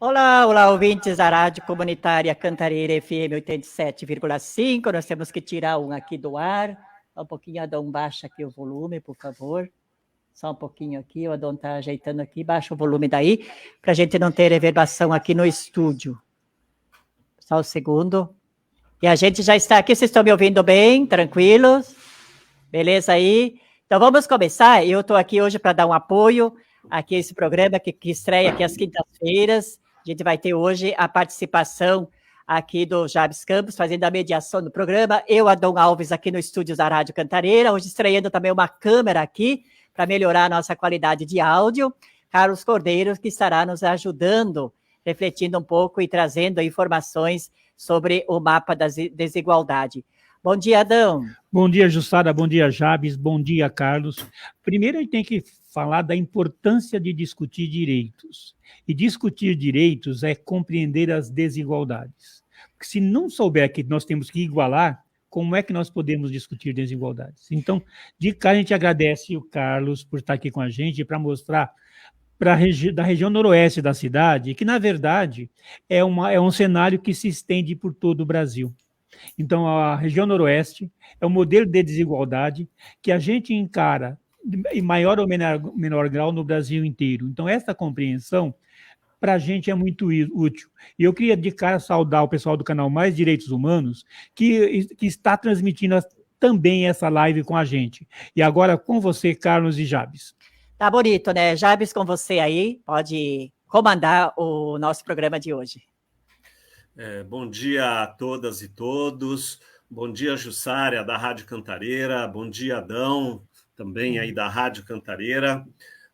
Olá, olá, ouvintes da Rádio Comunitária Cantareira FM 87,5. Nós temos que tirar um aqui do ar. Só um pouquinho, Adão, baixa aqui o volume, por favor. Só um pouquinho aqui, o Adão está ajeitando aqui. Baixa o volume daí, para a gente não ter reverbação aqui no estúdio. Só um segundo. E a gente já está aqui, vocês estão me ouvindo bem? Tranquilos? Beleza aí? Então vamos começar. Eu estou aqui hoje para dar um apoio aqui a esse programa que estreia aqui às quintas-feiras. A gente vai ter hoje a participação aqui do Jabes Campos, fazendo a mediação do programa. Eu, Adão Alves, aqui no estúdio da Rádio Cantareira. Hoje estreando também uma câmera aqui para melhorar a nossa qualidade de áudio. Carlos Cordeiro, que estará nos ajudando, refletindo um pouco e trazendo informações sobre o mapa da desigualdade. Bom dia, Adão. Bom dia, Jussara. Bom dia, Jabes. Bom dia, Carlos. Primeiro, a gente tem que falar da importância de discutir direitos. E discutir direitos é compreender as desigualdades. Porque se não souber que nós temos que igualar, como é que nós podemos discutir desigualdades? Então, de cá, a gente agradece o Carlos por estar aqui com a gente para mostrar da região noroeste da cidade, que, na verdade, é um cenário que se estende por todo o Brasil. Então, a região noroeste é um modelo de desigualdade que a gente encara em maior ou menor grau no Brasil inteiro. Então, essa compreensão, para a gente, é muito útil. E eu queria, de cara, saudar o pessoal do canal Mais Direitos Humanos, que está transmitindo também essa live com a gente. E agora, com você, Carlos e Jabes. Tá bonito, né? Jabes, com você aí, pode comandar o nosso programa de hoje. Bom dia a todas e todos. Bom dia, Jussária, da Rádio Cantareira. Bom dia, Adão, também aí da Rádio Cantareira.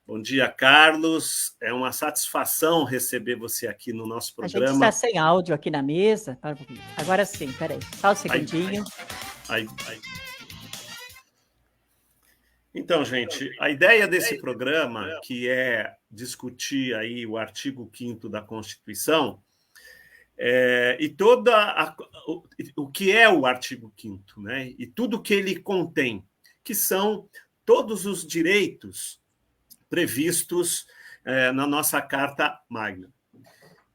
Bom dia, Carlos. É uma satisfação receber você aqui no nosso programa. A gente está sem áudio aqui na mesa. Agora sim, peraí. Só um segundinho. Aí. Então, gente, a ideia desse programa, que é discutir aí o artigo 5º da Constituição, e o que é o artigo 5º, né? E tudo que ele contém, que são todos os direitos previstos na nossa Carta Magna.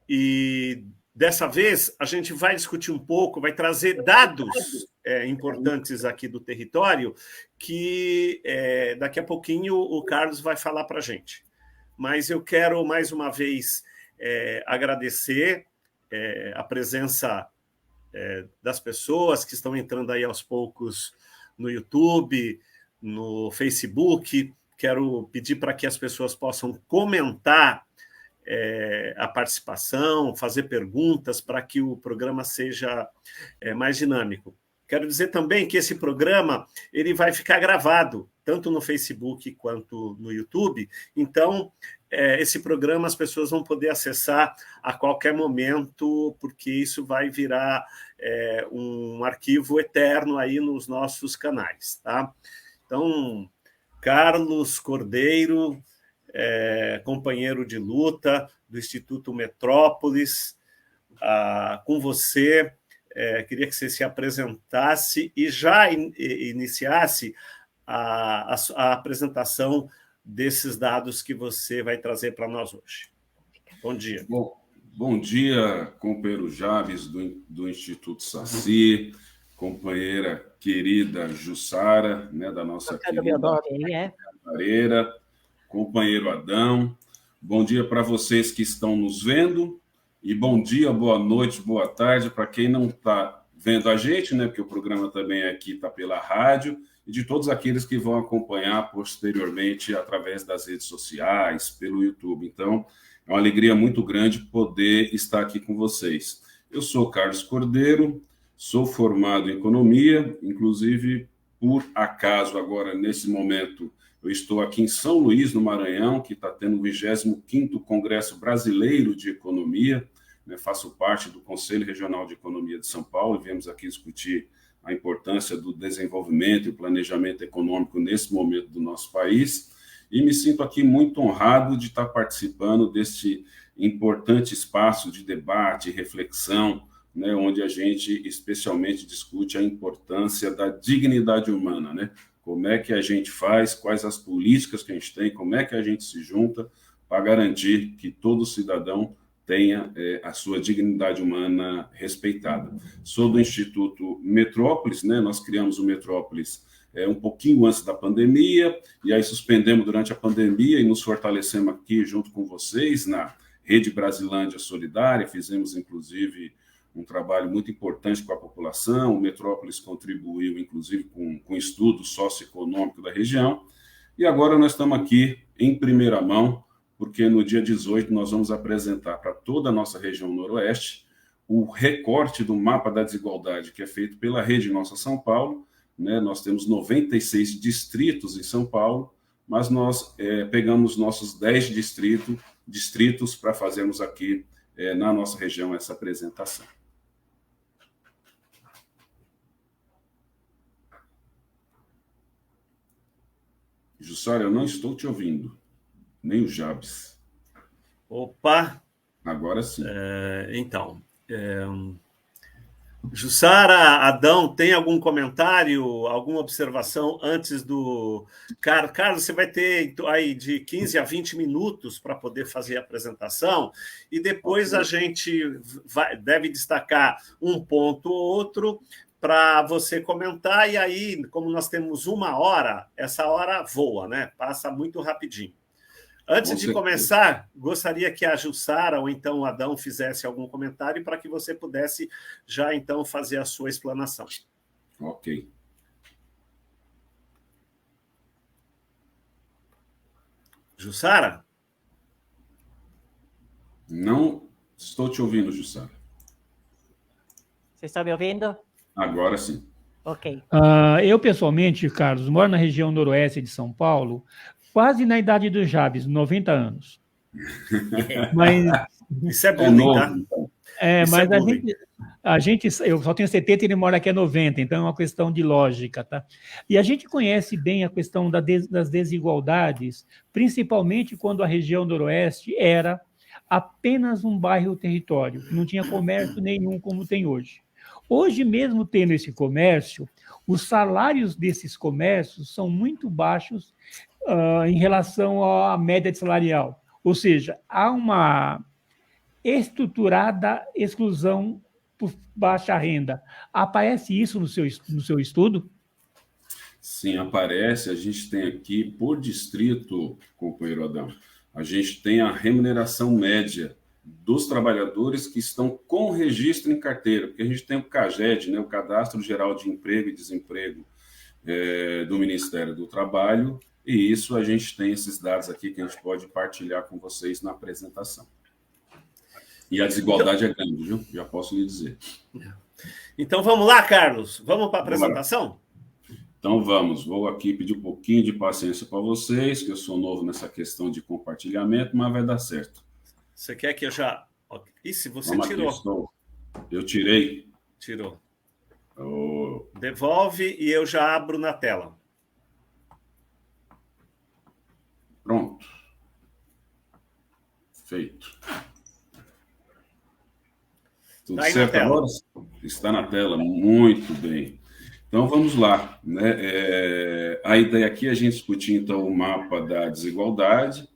E dessa vez a gente vai discutir um pouco, vai trazer dados importantes aqui do território que daqui a pouquinho o Carlos vai falar para a gente. Mas eu quero mais uma vez agradecer a presença das pessoas que estão entrando aí aos poucos no YouTube, no Facebook. Quero pedir para que as pessoas possam comentar a participação, fazer perguntas para que o programa seja mais dinâmico. Quero dizer também que esse programa ele vai ficar gravado, tanto no Facebook quanto no YouTube. Então, esse programa as pessoas vão poder acessar a qualquer momento, porque isso vai virar um arquivo eterno aí nos nossos canais, tá? Então, Carlos Cordeiro, companheiro de luta do Instituto Metrópolis, com você, queria que você se apresentasse e já iniciasse a apresentação desses dados que você vai trazer para nós hoje. Bom dia. Bom dia, companheiro Jabes, do Instituto Saci, companheira querida Jussara, né, da nossa querida Cantareira, companheiro Adão. Bom dia para vocês que estão nos vendo e bom dia, boa noite, boa tarde para quem não está vendo a gente, né, porque o programa também aqui está pela rádio, e de todos aqueles que vão acompanhar posteriormente através das redes sociais, pelo YouTube. Então, é uma alegria muito grande poder estar aqui com vocês. Eu sou Carlos Cordeiro, sou formado em economia, inclusive, por acaso, agora, nesse momento, eu estou aqui em São Luís, no Maranhão, que está tendo o 25º Congresso Brasileiro de Economia, né? Faço parte do Conselho Regional de Economia de São Paulo e viemos aqui discutir a importância do desenvolvimento e planejamento econômico nesse momento do nosso país, e me sinto aqui muito honrado de estar participando deste importante espaço de debate e reflexão, né, onde a gente especialmente discute a importância da dignidade humana, né? Como é que a gente faz, quais as políticas que a gente tem, como é que a gente se junta para garantir que todo cidadão tenha a sua dignidade humana respeitada. Sou do Instituto Metrópolis, né? Nós criamos o Metrópolis um pouquinho antes da pandemia, e aí suspendemos durante a pandemia e nos fortalecemos aqui junto com vocês na Rede Brasilândia Solidária, fizemos inclusive um trabalho muito importante com a população, o Metrópolis contribuiu inclusive com o estudo socioeconômico da região, e agora nós estamos aqui em primeira mão, porque no dia 18 nós vamos apresentar para toda a nossa região noroeste o recorte do mapa da desigualdade que é feito pela Rede Nossa São Paulo, né? Nós temos 96 distritos em São Paulo, mas nós pegamos nossos 10 distritos para fazermos aqui na nossa região essa apresentação. Jussara, eu não estou te ouvindo, nem o Jabes. Opa! Agora sim. Jussara, Adão, tem algum comentário, alguma observação antes do... Carlos, você vai ter aí de 15 a 20 minutos para poder fazer a apresentação e depois a gente deve destacar um ponto ou outro para você comentar, e aí, como nós temos 1 hora, essa hora voa, né? Passa muito rapidinho. Antes de começar, gostaria que a Jussara ou então o Adão fizesse algum comentário para que você pudesse já, então, fazer a sua explanação. Ok. Jussara? Não estou te ouvindo, Jussara. Você está me ouvindo? Agora sim. Ok. Eu, pessoalmente, Carlos, moro na região noroeste de São Paulo, quase na idade do Jabes, 90 anos. Mas, isso é bullying, tá? Mas a gente, eu só tenho 70 e ele mora aqui a 90, então é uma questão de lógica, tá? E a gente conhece bem a questão das desigualdades, principalmente quando a região noroeste era apenas um bairro território, não tinha comércio nenhum como tem hoje. Hoje, mesmo tendo esse comércio, os salários desses comércios são muito baixos em relação à média salarial. Ou seja, há uma estruturada exclusão por baixa renda. Aparece isso no seu estudo? Sim, aparece. A gente tem aqui, por distrito, companheiro Adão, a gente tem a remuneração média dos trabalhadores que estão com registro em carteira, porque a gente tem o CAGED, né, o Cadastro Geral de Emprego e Desemprego do Ministério do Trabalho, e isso a gente tem esses dados aqui que a gente pode partilhar com vocês na apresentação. E a desigualdade é grande, viu? Já posso lhe dizer. Então vamos lá, Carlos? Vamos para a apresentação? Então vamos. Vou aqui pedir um pouquinho de paciência para vocês, que eu sou novo nessa questão de compartilhamento, mas vai dar certo. Você quer que eu já... Ih, se você Vamos tirou. Eu tirei. Tirou. Oh. Devolve e eu já abro na tela. Pronto. Feito. Tudo Tá aí certo agora? Está na tela. Muito bem. Então, vamos lá. Né? A ideia aqui é a gente discutir, então, o mapa da desigualdade.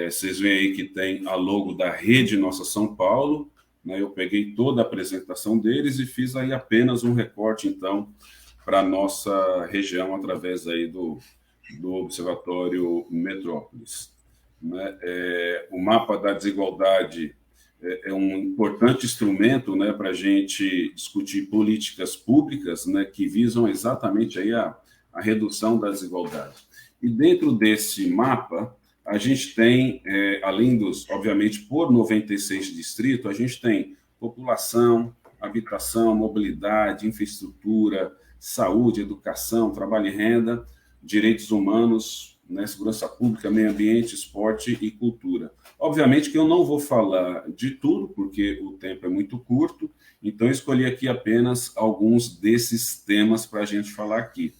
Vocês veem aí que tem a logo da Rede Nossa São Paulo, né? Eu peguei toda a apresentação deles e fiz aí apenas um recorte, então, para a nossa região, através aí do Observatório Metrópolis. Né? O mapa da desigualdade é um importante instrumento, né, para a gente discutir políticas públicas, né, que visam exatamente aí a redução da desigualdade. E dentro desse mapa, a gente tem, além dos, obviamente, por 96 distritos, a gente tem população, habitação, mobilidade, infraestrutura, saúde, educação, trabalho e renda, direitos humanos, né, segurança pública, meio ambiente, esporte e cultura. Obviamente que eu não vou falar de tudo, porque o tempo é muito curto, então eu escolhi aqui apenas alguns desses temas para a gente falar aqui.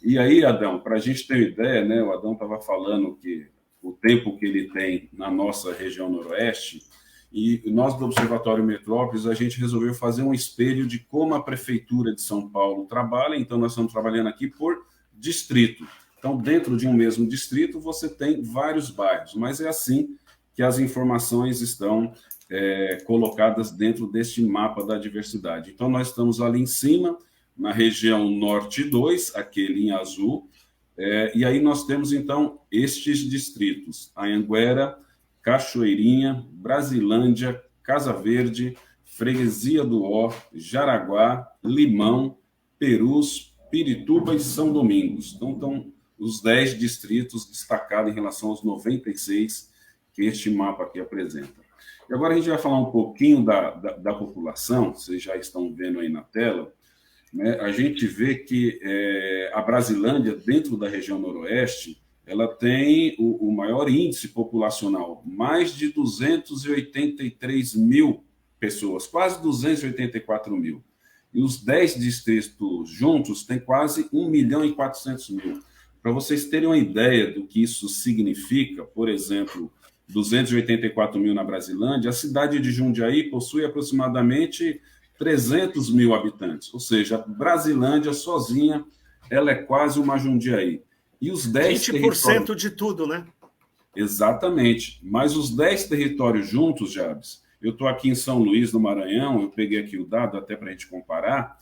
E aí, Adão, para a gente ter uma ideia, né, o Adão estava falando que o tempo que ele tem na nossa região noroeste, e nós do Observatório Metrópolis, a gente resolveu fazer um espelho de como a Prefeitura de São Paulo trabalha, então nós estamos trabalhando aqui por distrito. Então, dentro de um mesmo distrito, você tem vários bairros, mas é assim que as informações estão colocadas dentro deste mapa da diversidade. Então, nós estamos ali em cima, na região Norte 2, aquele em azul, e aí nós temos, então, estes distritos: Anhanguera, Cachoeirinha, Brasilândia, Casa Verde, Freguesia do Ó, Jaraguá, Limão, Perus, Pirituba e São Domingos. Então, estão os 10 distritos destacados em relação aos 96 que este mapa aqui apresenta. E agora a gente vai falar um pouquinho da população, vocês já estão vendo aí na tela, né? A gente vê que a Brasilândia, dentro da região noroeste, ela tem o maior índice populacional, mais de 283 mil pessoas, quase 284 mil. E os 10 distritos juntos têm quase 1.400.000. Para vocês terem uma ideia do que isso significa, por exemplo, 284 mil na Brasilândia, a cidade de Jundiaí possui aproximadamente 300 mil habitantes, ou seja, a Brasilândia sozinha, ela é quase uma Jundiaí. E os 10 20% de tudo, né? Exatamente, mas os 10 territórios juntos, Jabes, eu estou aqui em São Luís, no Maranhão, eu peguei aqui o dado até para a gente comparar,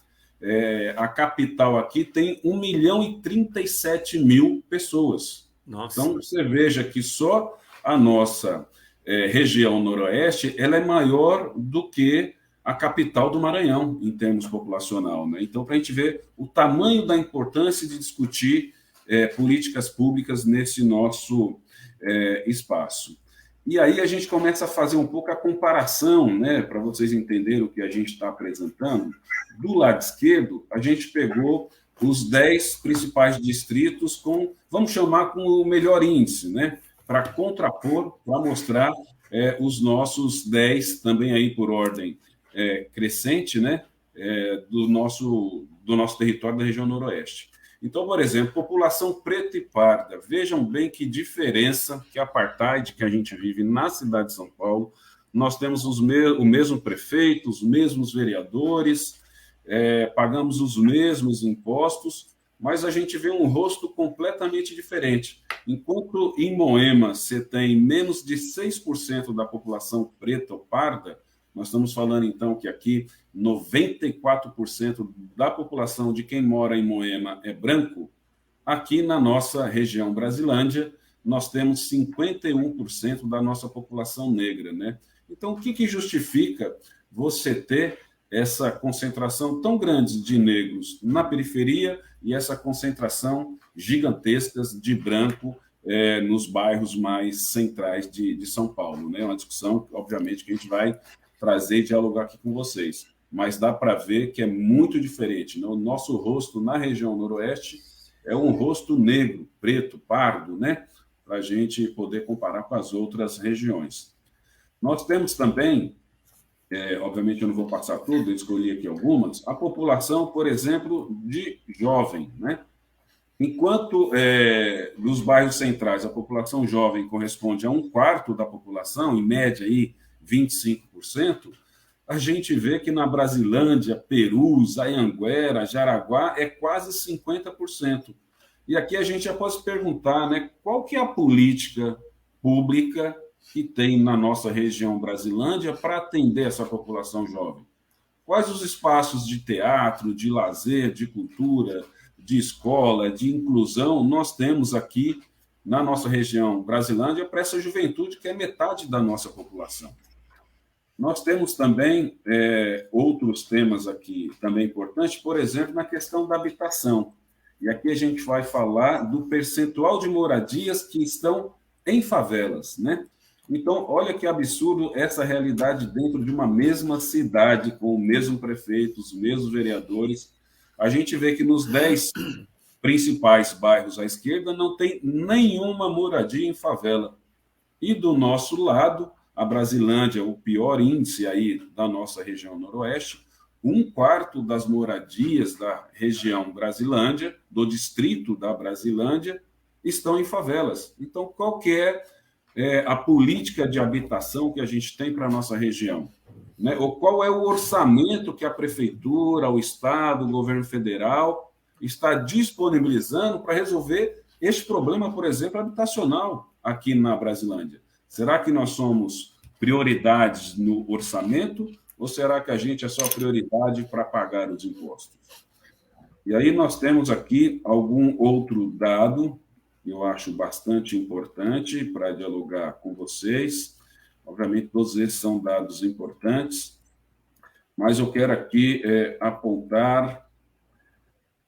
a capital aqui tem 1.037.000 pessoas. Nossa. Então, você veja que só a nossa região noroeste, ela é maior do que a capital do Maranhão, em termos populacional, né? Então, para a gente ver o tamanho da importância de discutir políticas públicas nesse nosso espaço. E aí a gente começa a fazer um pouco a comparação, né, para vocês entenderem o que a gente está apresentando. Do lado esquerdo, a gente pegou os 10 principais distritos com, vamos chamar, com o melhor índice, né, para contrapor, para mostrar os nossos 10, também aí por ordem crescente, né, do nosso território da região noroeste. Então, por exemplo, população preta e parda. Vejam bem que diferença, que apartheid que a gente vive na cidade de São Paulo. Nós temos o mesmo prefeito, os mesmos vereadores, pagamos os mesmos impostos, mas a gente vê um rosto completamente diferente. Enquanto em Moema você tem menos de 6% da população preta ou parda, nós estamos falando, então, que aqui 94% da população de quem mora em Moema é branco. Aqui na nossa região Brasilândia, nós temos 51% da nossa população negra, né? Então, o que justifica você ter essa concentração tão grande de negros na periferia e essa concentração gigantesca de branco nos bairros mais centrais de São Paulo, né? É uma discussão, obviamente, que a gente vai trazer e dialogar aqui com vocês. Mas dá para ver que é muito diferente, né? O nosso rosto na região noroeste é um rosto negro, preto, pardo, né? Para a gente poder comparar com as outras regiões. Nós temos também, obviamente eu não vou passar tudo, eu escolhi aqui algumas, a população, por exemplo, de jovem, né? Enquanto nos bairros centrais a população jovem corresponde a 1/4 da população, em média aí 25%, a gente vê que na Brasilândia, Perus, Anhanguera, Jaraguá é quase 50%. E aqui a gente já pode se perguntar, né, qual que é a política pública que tem na nossa região Brasilândia para atender essa população jovem? Quais os espaços de teatro, de lazer, de cultura, de escola, de inclusão nós temos aqui na nossa região Brasilândia para essa juventude que é metade da nossa população? Nós temos também outros temas aqui também importantes, por exemplo, na questão da habitação. E aqui a gente vai falar do percentual de moradias que estão em favelas, né? Então, olha que absurdo essa realidade dentro de uma mesma cidade, com o mesmo prefeito, os mesmos vereadores. A gente vê que nos 10 principais bairros à esquerda não tem nenhuma moradia em favela. E do nosso lado, a Brasilândia, o pior índice aí da nossa região noroeste, 1/4 das moradias da região Brasilândia, do distrito da Brasilândia, estão em favelas. Então, qual que é a política de habitação que a gente tem para a nossa região? Né? Ou qual é o orçamento que a prefeitura, o Estado, o governo federal está disponibilizando para resolver este problema, por exemplo, habitacional aqui na Brasilândia? Será que nós somos prioridades no orçamento, ou será que a gente é só prioridade para pagar os impostos? E aí nós temos aqui algum outro dado que eu acho bastante importante para dialogar com vocês. Obviamente, todos esses são dados importantes, mas eu quero aqui apontar,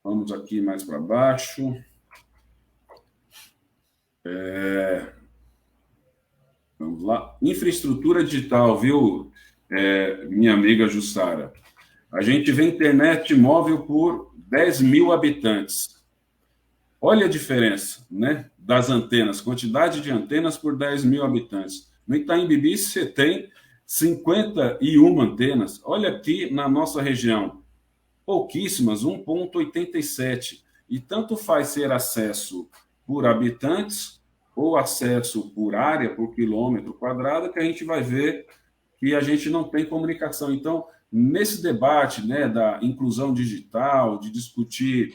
vamos aqui mais para baixo, vamos lá, infraestrutura digital, viu, minha amiga Jussara? A gente vê internet móvel por 10 mil habitantes. Olha a diferença, né, das antenas, quantidade de antenas por 10 mil habitantes. No Itaim Bibi, você tem 51 antenas. Olha aqui na nossa região, pouquíssimas, 1,87. E tanto faz ser acesso por habitantes ou acesso por área, por quilômetro quadrado, que a gente vai ver que a gente não tem comunicação. Então, nesse debate, né, da inclusão digital, de discutir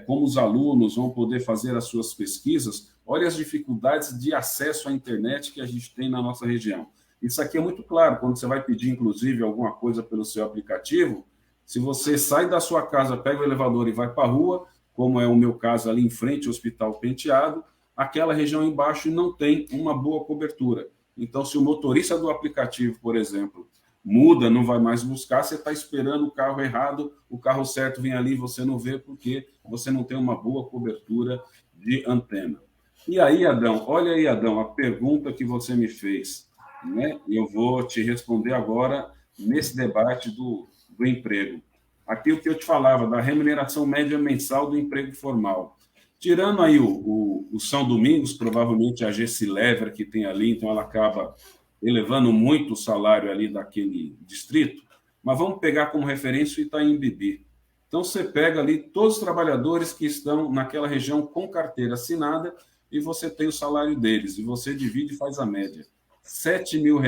como os alunos vão poder fazer as suas pesquisas, olha as dificuldades de acesso à internet que a gente tem na nossa região. Isso aqui é muito claro, quando você vai pedir, inclusive, alguma coisa pelo seu aplicativo, se você sai da sua casa, pega o elevador e vai para a rua, como é o meu caso ali em frente ao Hospital Penteado, aquela região embaixo não tem uma boa cobertura. Então, se o motorista do aplicativo, por exemplo, muda, não vai mais buscar, você está esperando o carro errado, o carro certo vem ali e você não vê porque você não tem uma boa cobertura de antena. E aí, Adão, olha aí, Adão, a pergunta que você me fez, né? E eu vou te responder agora nesse debate do emprego. Aqui o que eu te falava, da remuneração média mensal do emprego formal. Tirando aí o São Domingos, provavelmente a Gessilever que tem ali, então ela acaba elevando muito o salário ali daquele distrito, mas vamos pegar como referência o Itaim Bibi. Então, você pega ali todos os trabalhadores que estão naquela região com carteira assinada e você tem o salário deles, e você divide e faz a média. R$7 mil.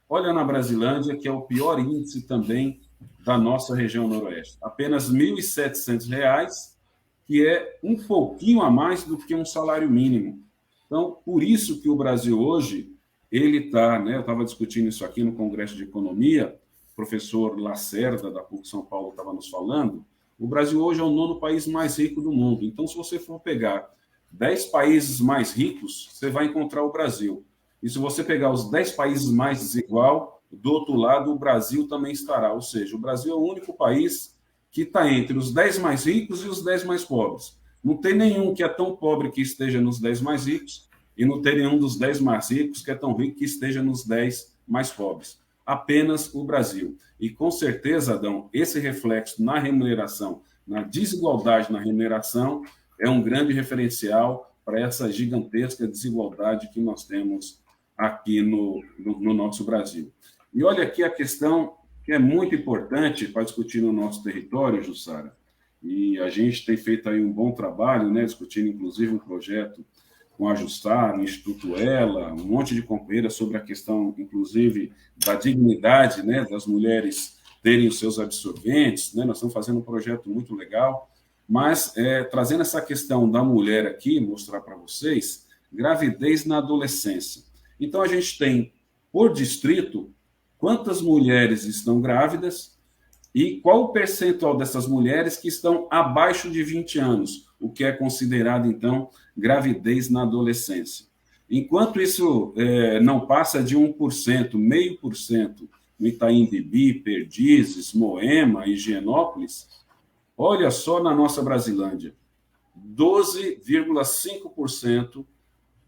Olha na Brasilândia, que é o pior índice também da nossa região noroeste. Apenas R$ 1.700, que é um pouquinho a mais do que um salário mínimo. Então, por isso que o Brasil hoje, ele está, né, eu estava discutindo isso aqui no Congresso de Economia, o professor Lacerda, da PUC São Paulo, estava nos falando, o Brasil hoje é o 9º país mais rico do mundo. Então, se você for pegar 10 países mais ricos, você vai encontrar o Brasil. E se você pegar os 10 países mais desiguais, do outro lado, o Brasil também estará. Ou seja, o Brasil é o único país que está entre os 10 mais ricos e os 10 mais pobres. Não tem nenhum que é tão pobre que esteja nos 10 mais ricos, e não tem nenhum dos 10 mais ricos que é tão rico que esteja nos 10 mais pobres. Apenas o Brasil. E, com certeza, Adão, esse reflexo na remuneração, na desigualdade na remuneração, é um grande referencial para essa gigantesca desigualdade que nós temos aqui no nosso Brasil. E olha aqui a questão que é muito importante para discutir no nosso território, Jussara, e a gente tem feito aí um bom trabalho, né, discutindo, inclusive, um projeto com a Jussara, o Instituto Ela, um monte de companheiras sobre a questão, inclusive, da dignidade, né, das mulheres terem os seus absorventes, né, nós estamos fazendo um projeto muito legal, mas trazendo essa questão da mulher aqui, mostrar para vocês, gravidez na adolescência. Então, a gente tem, por distrito, quantas mulheres estão grávidas e qual o percentual dessas mulheres que estão abaixo de 20 anos, o que é considerado, então, gravidez na adolescência. Enquanto isso não passa de 1%, 0,5%, no Itaim Bibi, Perdizes, Moema, Higienópolis, olha só na nossa Brasilândia, 12,5%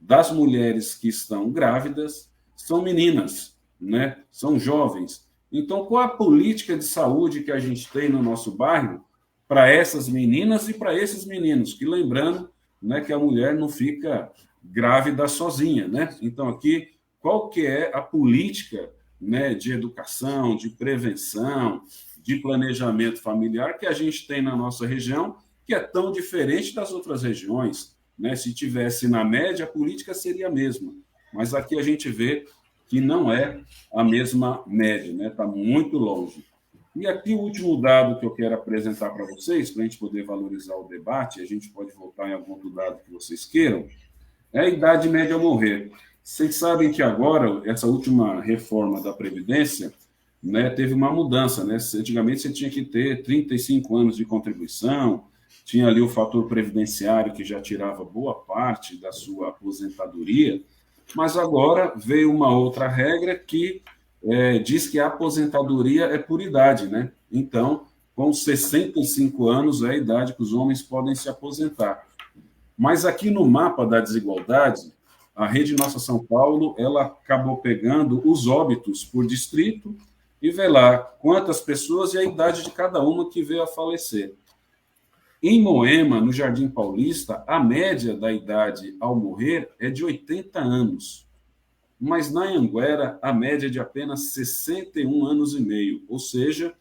das mulheres que estão grávidas são meninas, né? São jovens. Então, qual a política de saúde que a gente tem no nosso bairro para essas meninas e para esses meninos? Que, lembrando, né, que a mulher não fica grávida sozinha, né? Então, aqui, qual que é a política, né, de educação, de prevenção, de planejamento familiar que a gente tem na nossa região, que é tão diferente das outras regiões, né? Se tivesse na média, a política seria a mesma. Mas aqui a gente vê que não é a mesma média, né? Está muito longe. E aqui o último dado que eu quero apresentar para vocês, para a gente poder valorizar o debate, a gente pode voltar em algum outro dado que vocês queiram, é a idade média a morrer. Vocês sabem que agora, essa última reforma da Previdência, né, teve uma mudança, né? Antigamente você tinha que ter 35 anos de contribuição, tinha ali o fator previdenciário que já tirava boa parte da sua aposentadoria, mas agora veio uma outra regra que diz que a aposentadoria é por idade, né? Então, com 65 anos é a idade que os homens podem se aposentar. Mas aqui no mapa da desigualdade, a Rede Nossa São Paulo, ela acabou pegando os óbitos por distrito e vê lá quantas pessoas e a idade de cada uma que veio a falecer. Em Moema, no Jardim Paulista, a média da idade ao morrer é de 80 anos. Mas na Anhanguera, a média é de apenas 61 anos e meio. Ou seja,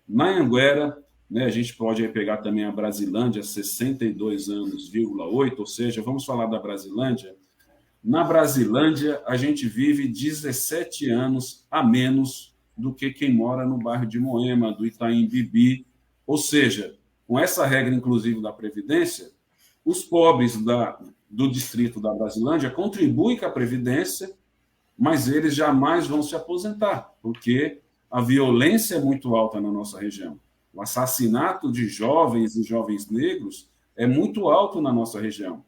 na Anhanguera, né, a gente pode aí pegar também a Brasilândia, 62 anos,8, ou seja, vamos falar da Brasilândia. Na Brasilândia, a gente vive 17 anos a menos do que quem mora no bairro de Moema, do Itaim Bibi. Ou seja, com essa regra, inclusive, da Previdência, os pobres do distrito da Brasilândia contribuem com a Previdência, mas eles jamais vão se aposentar, porque a violência é muito alta na nossa região. O assassinato de jovens e jovens negros é muito alto na nossa região.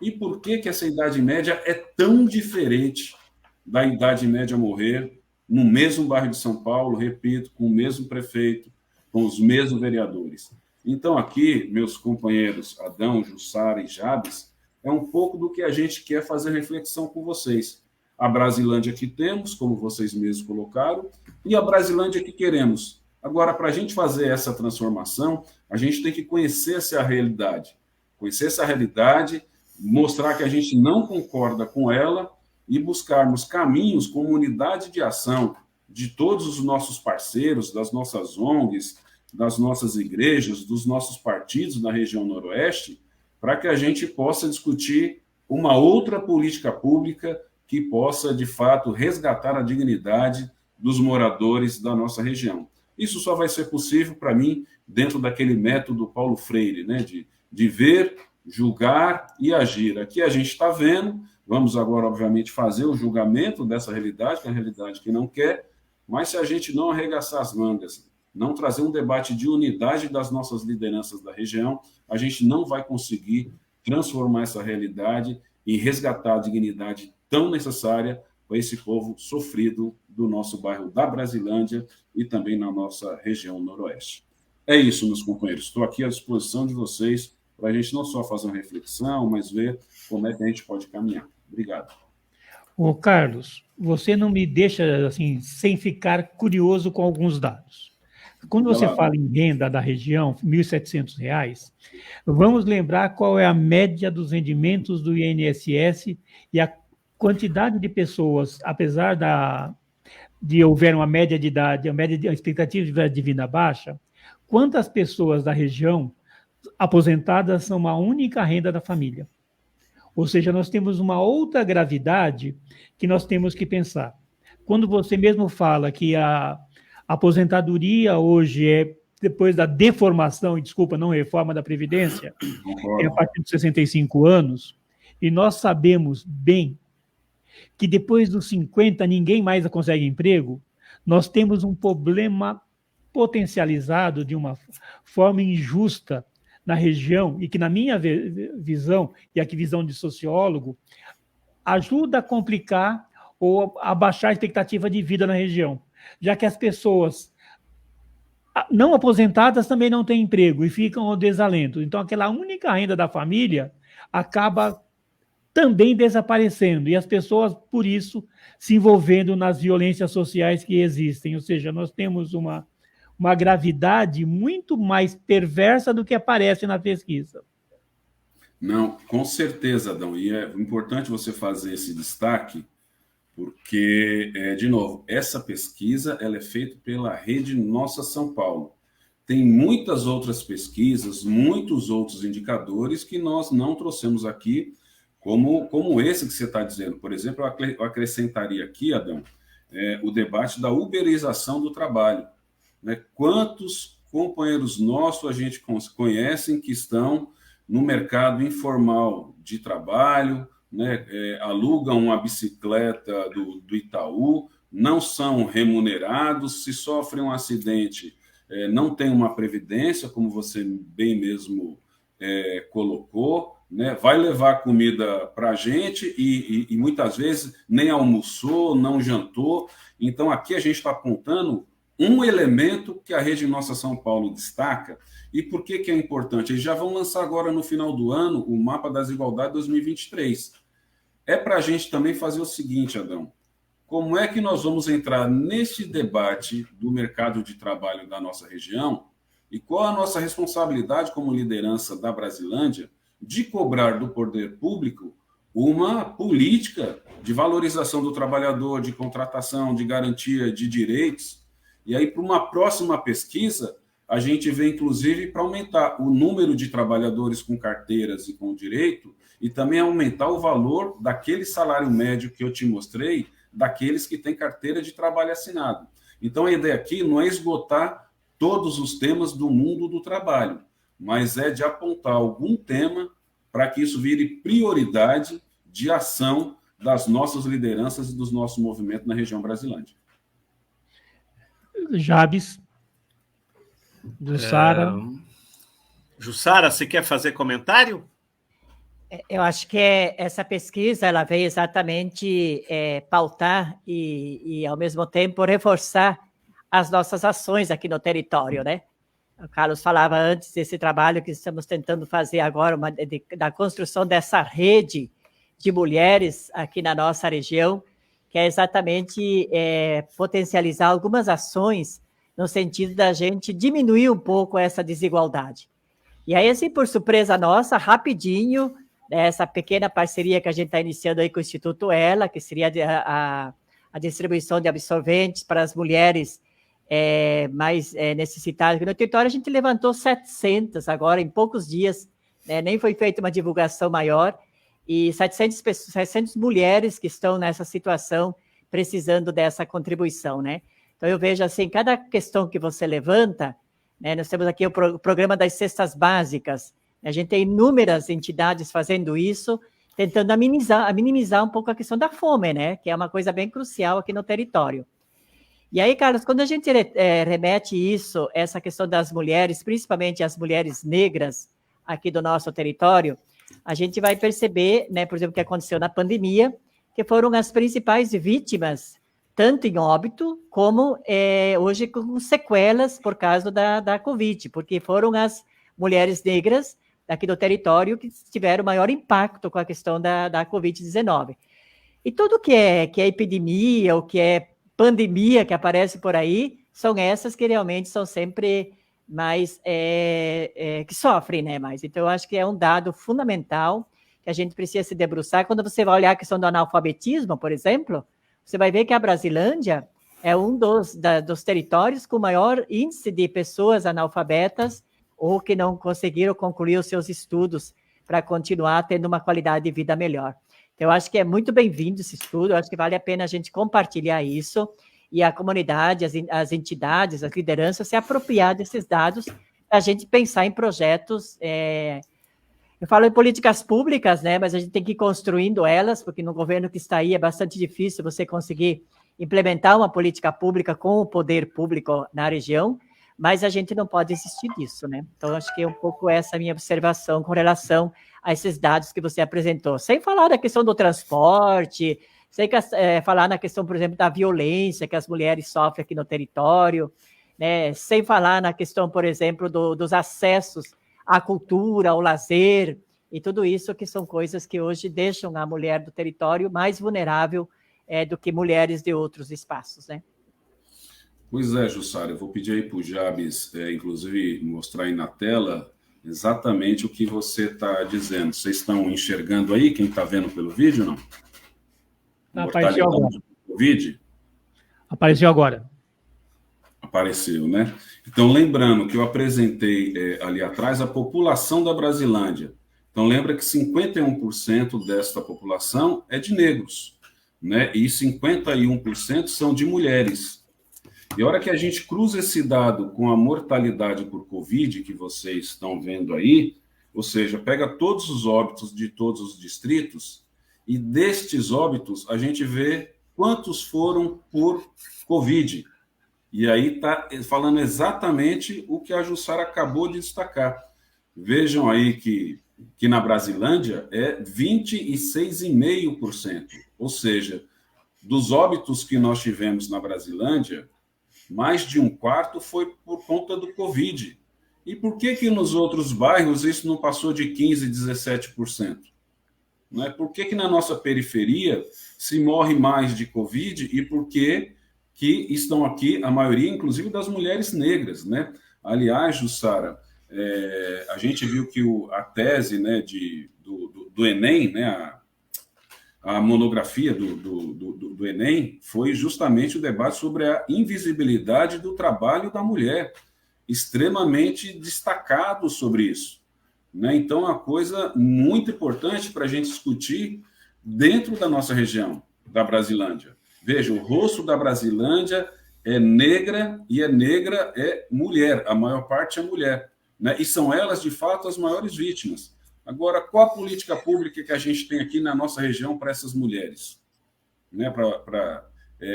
E por que essa idade média é tão diferente da idade média a morrer no mesmo bairro de São Paulo, repito, com o mesmo prefeito, com os mesmos vereadores? Então, aqui, meus companheiros Adão, Jussara e Jabes, é um pouco do que a gente quer fazer reflexão com vocês. A Brasilândia que temos, como vocês mesmos colocaram, e a Brasilândia que queremos. Agora, para a gente fazer essa transformação, a gente tem que conhecer essa realidade. Conhecer essa realidade, mostrar que a gente não concorda com ela e buscarmos caminhos, comunidade de ação de todos os nossos parceiros, das nossas ONGs, das nossas igrejas, dos nossos partidos na região noroeste, para que a gente possa discutir uma outra política pública que possa, de fato, resgatar a dignidade dos moradores da nossa região. Isso só vai ser possível, para mim, dentro daquele método Paulo Freire, né, de ver, julgar e agir. Aqui a gente está vendo, vamos agora, obviamente, fazer o julgamento dessa realidade, que é a realidade que não quer, mas se a gente não arregaçar as mangas, não trazer um debate de unidade das nossas lideranças da região, a gente não vai conseguir transformar essa realidade e resgatar a dignidade tão necessária para esse povo sofrido do nosso bairro da Brasilândia e também na nossa região noroeste. É isso, meus companheiros. Estou aqui à disposição de vocês para a gente não só fazer uma reflexão, mas ver como é que a gente pode caminhar. Obrigado. Ô, Carlos, você não me deixa assim sem ficar curioso com alguns dados. Quando você fala em renda da região, R$ 1.700, vamos lembrar qual é a média dos rendimentos do INSS e a quantidade de pessoas, apesar de houver uma média de idade, a expectativa de vida baixa, quantas pessoas da região aposentadas são uma única renda da família? Ou seja, nós temos uma outra gravidade que nós temos que pensar. Quando você mesmo fala que a aposentadoria hoje é, depois da deformação, e desculpa, não reforma da Previdência, é a partir de 65 anos, e nós sabemos bem que depois dos 50 ninguém mais consegue emprego, nós temos um problema potencializado de uma forma injusta na região e que, na minha visão, e aqui visão de sociólogo, ajuda a complicar ou a baixar a expectativa de vida na região, já que as pessoas não aposentadas também não têm emprego e ficam ao desalento. Então, aquela única renda da família acaba também desaparecendo, e as pessoas, por isso, se envolvendo nas violências sociais que existem. Ou seja, nós temos uma gravidade muito mais perversa do que aparece na pesquisa. Não, com certeza, Adão. E é importante você fazer esse destaque, porque, de novo, essa pesquisa ela é feita pela Rede Nossa São Paulo. Tem muitas outras pesquisas, muitos outros indicadores que nós não trouxemos aqui, como esse que você está dizendo. Por exemplo, eu acrescentaria aqui, Adão, o debate da uberização do trabalho. Né? Quantos companheiros nossos a gente conhece que estão no mercado informal de trabalho, né, alugam uma bicicleta do Itaú, não são remunerados, se sofrem um acidente, não tem uma previdência, como você bem mesmo colocou, né, vai levar comida para a gente e muitas vezes nem almoçou, não jantou. Então, aqui a gente está apontando um elemento que a Rede Nossa São Paulo destaca. E por que é importante? Eles já vão lançar agora, no final do ano, o Mapa das Desigualdades 2023. É para a gente também fazer o seguinte, Adão. Como é que nós vamos entrar nesse debate do mercado de trabalho da nossa região e qual a nossa responsabilidade como liderança da Brasilândia de cobrar do poder público uma política de valorização do trabalhador, de contratação, de garantia de direitos. E aí, para uma próxima pesquisa, a gente vê, inclusive, para aumentar o número de trabalhadores com carteiras e com direito e também aumentar o valor daquele salário médio que eu te mostrei, daqueles que têm carteira de trabalho assinado. Então, a ideia aqui não é esgotar todos os temas do mundo do trabalho, mas é de apontar algum tema para que isso vire prioridade de ação das nossas lideranças e dos nossos movimentos na região Brasilândia. Jabes, Jussara. Jussara, você quer fazer comentário? Eu acho que essa pesquisa ela veio exatamente pautar e, ao mesmo tempo, reforçar as nossas ações aqui no território, né? O Carlos falava antes desse trabalho que estamos tentando fazer agora, da construção dessa rede de mulheres aqui na nossa região, que é exatamente potencializar algumas ações no sentido da gente diminuir um pouco essa desigualdade. E aí, assim, por surpresa nossa, rapidinho, essa pequena parceria que a gente está iniciando aí com o Instituto Ela, que seria a distribuição de absorventes para as mulheres mais necessitadas. No território, a gente levantou 700 agora, em poucos dias, né? Nem foi feita uma divulgação maior, e 700 mulheres que estão nessa situação precisando dessa contribuição, né? Então, eu vejo assim, cada questão que você levanta, né, nós temos aqui o programa das cestas básicas, a gente tem inúmeras entidades fazendo isso, tentando minimizar um pouco a questão da fome, né, que é uma coisa bem crucial aqui no território. E aí, Carlos, quando a gente remete isso, essa questão das mulheres, principalmente as mulheres negras aqui do nosso território, a gente vai perceber, né, por exemplo, o que aconteceu na pandemia, que foram as principais vítimas, tanto em óbito, como hoje com sequelas por causa da Covid, porque foram as mulheres negras aqui do território que tiveram maior impacto com a questão da Covid-19. E tudo que é epidemia ou que é pandemia que aparece por aí, são essas que realmente são sempre mais, que sofrem, né, mais. Então, eu acho que é um dado fundamental que a gente precisa se debruçar. Quando você vai olhar a questão do analfabetismo, por exemplo, você vai ver que a Brasilândia é um dos territórios com maior índice de pessoas analfabetas ou que não conseguiram concluir os seus estudos para continuar tendo uma qualidade de vida melhor. Então, eu acho que é muito bem-vindo esse estudo, eu acho que vale a pena a gente compartilhar isso e a comunidade, as entidades, as lideranças se apropriar desses dados para a gente pensar em projetos. Eu falo em políticas públicas, né, mas a gente tem que ir construindo elas, porque no governo que está aí é bastante difícil você conseguir implementar uma política pública com o poder público na região, mas a gente não pode desistir disso, né? Então, acho que é um pouco essa a minha observação com relação a esses dados que você apresentou. Sem falar da questão do transporte, sem falar na questão, por exemplo, da violência que as mulheres sofrem aqui no território, né? Sem falar na questão, por exemplo, dos acessos à cultura, ao lazer, e tudo isso que são coisas que hoje deixam a mulher do território mais vulnerável do que mulheres de outros espaços, né? Pois é, Jussara, eu vou pedir aí para o Jabes, inclusive, mostrar aí na tela exatamente o que você está dizendo. Vocês estão enxergando aí, quem está vendo pelo vídeo, não? Apareceu agora. Vídeo? Apareceu agora. Apareceu, né? Então, lembrando que eu apresentei ali atrás a população da Brasilândia. Então, lembra que 51% desta população é de negros, né? E 51% são de mulheres. E a hora que a gente cruza esse dado com a mortalidade por Covid, que vocês estão vendo aí, ou seja, pega todos os óbitos de todos os distritos e destes óbitos a gente vê quantos foram por Covid. E aí está falando exatamente o que a Jussara acabou de destacar. Vejam aí que na Brasilândia é 26,5%. Ou seja, dos óbitos que nós tivemos na Brasilândia, mais de um quarto foi por conta do Covid. E por que nos outros bairros isso não passou de 15%, 17%? Não é? Por que na nossa periferia se morre mais de Covid e por que estão aqui a maioria, inclusive, das mulheres negras, né? Aliás, Jussara, a gente viu que a tese, né, do Enem, né, a monografia do Enem foi justamente o debate sobre a invisibilidade do trabalho da mulher, extremamente destacado sobre isso. Né? Então, é uma coisa muito importante para a gente discutir dentro da nossa região, da Brasilândia. Veja, o rosto da Brasilândia é negra e negra é mulher, a maior parte é mulher. Né? E são elas, de fato, as maiores vítimas. Agora, qual a política pública que a gente tem aqui na nossa região para essas mulheres? Né?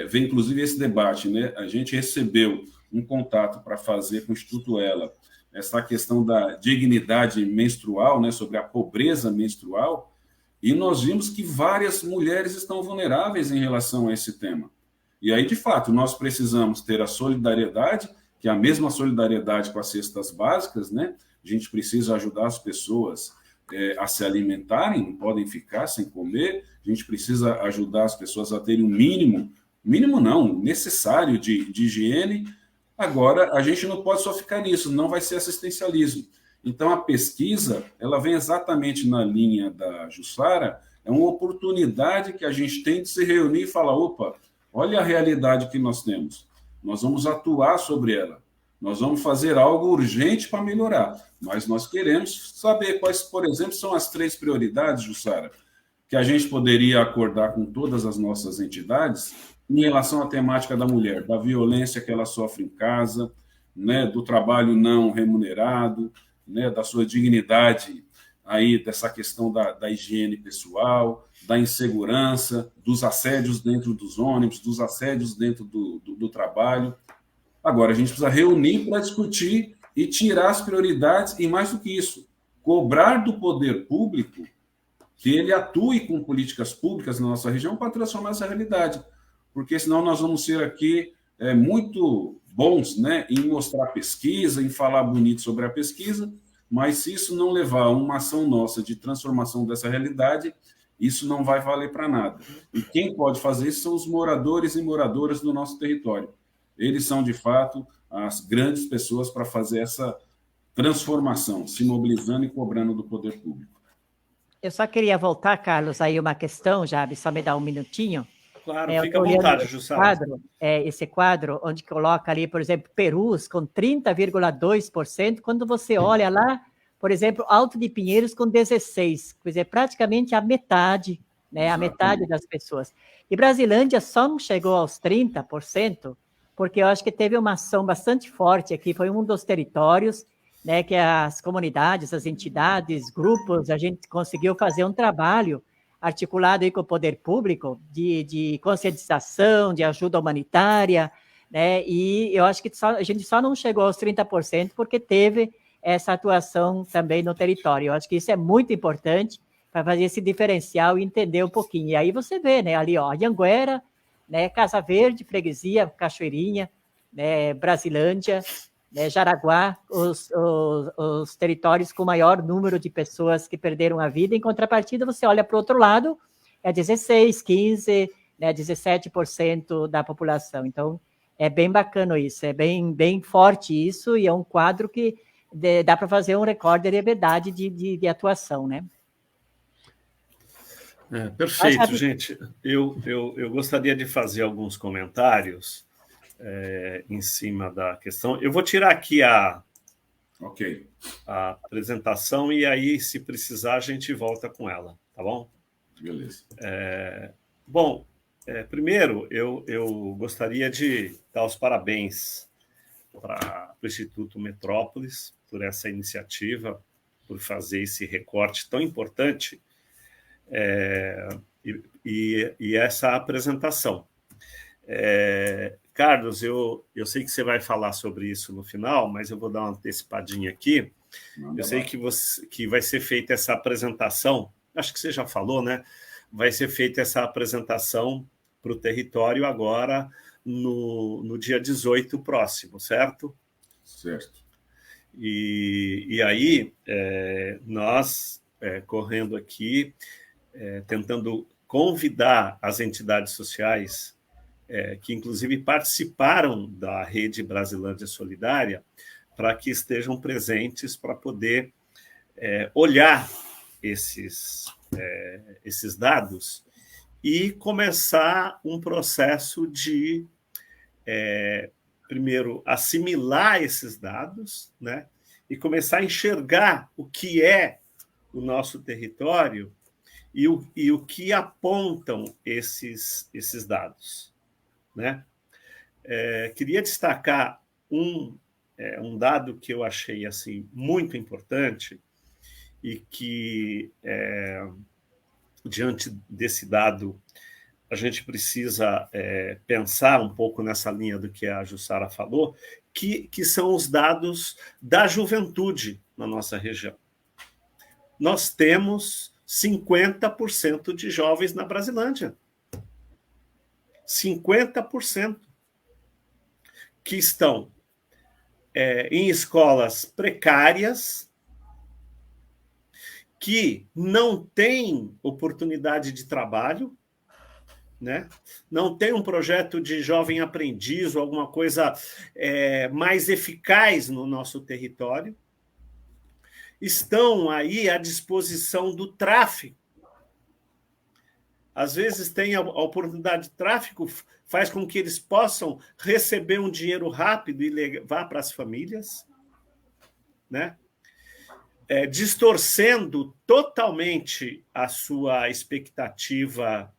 Ver, inclusive, esse debate. Né? A gente recebeu um contato para fazer com o Instituto Ela essa questão da dignidade menstrual, né? Sobre a pobreza menstrual, e nós vimos que várias mulheres estão vulneráveis em relação a esse tema. E aí, de fato, nós precisamos ter a solidariedade, que é a mesma solidariedade com as cestas básicas, né? A gente precisa ajudar as pessoas a se alimentarem, não podem ficar sem comer, a gente precisa ajudar as pessoas a terem o mínimo não, necessário de higiene. Agora, a gente não pode só ficar nisso, não vai ser assistencialismo. Então, a pesquisa, ela vem exatamente na linha da Jussara, é uma oportunidade que a gente tem de se reunir e falar, opa, olha a realidade que nós temos, nós vamos atuar sobre ela, nós vamos fazer algo urgente para melhorar, mas nós queremos saber quais, por exemplo, são as 3 prioridades, Jussara, que a gente poderia acordar com todas as nossas entidades em relação à temática da mulher, da violência que ela sofre em casa, né, do trabalho não remunerado, né, da sua dignidade, aí dessa questão da higiene pessoal, da insegurança, dos assédios dentro dos ônibus, dos assédios dentro do trabalho. Agora, a gente precisa reunir para discutir e tirar as prioridades, e mais do que isso, cobrar do poder público que ele atue com políticas públicas na nossa região para transformar essa realidade. Porque senão nós vamos ser aqui muito bons, né, em mostrar pesquisa, em falar bonito sobre a pesquisa, mas se isso não levar a uma ação nossa de transformação dessa realidade, isso não vai valer para nada. E quem pode fazer isso são os moradores e moradoras do nosso território. Eles são, de fato, as grandes pessoas para fazer essa transformação, se mobilizando e cobrando do poder público. Eu só queria voltar, Carlos, aí uma questão, Jabe, só me dá um minutinho. Claro, fica à vontade, Jussara. Esse quadro, onde coloca ali, por exemplo, Perus com 30,2%, quando você olha lá, por exemplo, Alto de Pinheiros com 16%, quer dizer, praticamente a metade, né, a metade das pessoas. E Brasilândia só não chegou aos 30%, porque eu acho que teve uma ação bastante forte aqui, foi um dos territórios, né, que as comunidades, as entidades, grupos, a gente conseguiu fazer um trabalho articulado aí com o poder público, de conscientização, de ajuda humanitária, né? E eu acho que a gente só não chegou aos 30% porque teve essa atuação também no território. Eu acho que isso é muito importante para fazer esse diferencial e entender um pouquinho. E aí você vê, né, ali, ó, Anhanguera, né, Casa Verde, Freguesia, Cachoeirinha, né, Brasilândia, né, Jaraguá, os territórios com maior número de pessoas que perderam a vida. Em contrapartida, você olha para o outro lado, é 16, 15, né, 17% da população. Então, é bem bacana isso, é bem forte isso, e é um quadro que dá para fazer um recorde de levedade de atuação, né? Perfeito, gente. Eu gostaria de fazer alguns comentários em cima da questão. Eu vou tirar aqui a apresentação e aí, se precisar, a gente volta com ela, tá bom? Beleza. Primeiro, eu gostaria de dar os parabéns para o Instituto Metrópolis por essa iniciativa, por fazer esse recorte tão importante. e essa apresentação. Carlos, eu sei que você vai falar sobre isso no final, mas eu vou dar uma antecipadinha aqui. Eu sei que vai ser feita essa apresentação, acho que você já falou, né? Vai ser feita essa apresentação para o território agora no dia 18 próximo, certo? Certo. E aí, nós, correndo aqui, tentando convidar as entidades sociais, que inclusive participaram da Rede Brasilândia Solidária, para que estejam presentes para poder olhar esses dados e começar um processo de, primeiro, assimilar esses dados, né, e começar a enxergar o que é o nosso território e o que apontam esses dados, né? Queria destacar um dado que eu achei assim muito importante e que, diante desse dado, a gente precisa pensar um pouco nessa linha do que a Jussara falou, que são os dados da juventude na nossa região. Nós temos 50% de jovens na Brasilândia. 50% que estão em escolas precárias, que não têm oportunidade de trabalho, né? Não tem um projeto de jovem aprendiz ou alguma coisa mais eficaz no nosso território, estão aí à disposição do tráfico. Às vezes tem a oportunidade de tráfico, faz com que eles possam receber um dinheiro rápido e levar para as famílias, né? Distorcendo totalmente a sua expectativa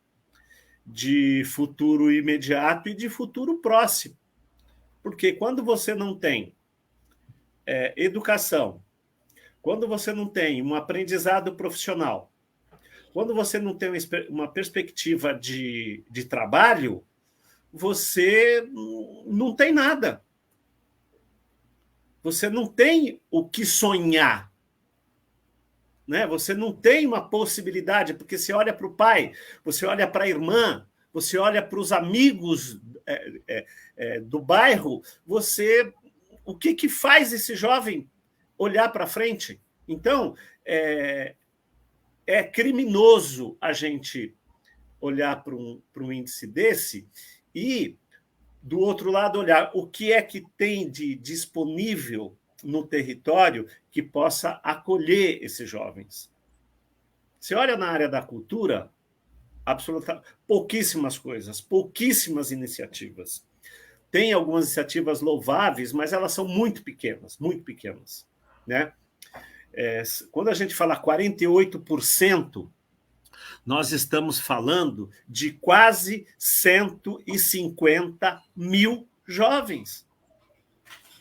de futuro imediato e de futuro próximo. Porque quando você não tem educação, quando você não tem um aprendizado profissional, quando você não tem uma perspectiva de trabalho, você não tem nada. Você não tem o que sonhar, né? Você não tem uma possibilidade, porque você olha para o pai, você olha para a irmã, você olha para os amigos do bairro, o que faz esse jovem olhar para frente? Então, é criminoso a gente olhar para um índice desse e, do outro lado, olhar o que é que tem de disponível no território que possa acolher esses jovens. Você olha na área da cultura, pouquíssimas coisas, pouquíssimas iniciativas. Tem algumas iniciativas louváveis, mas elas são muito pequenas, né? Quando a gente fala 48%, nós estamos falando de quase 150 mil jovens.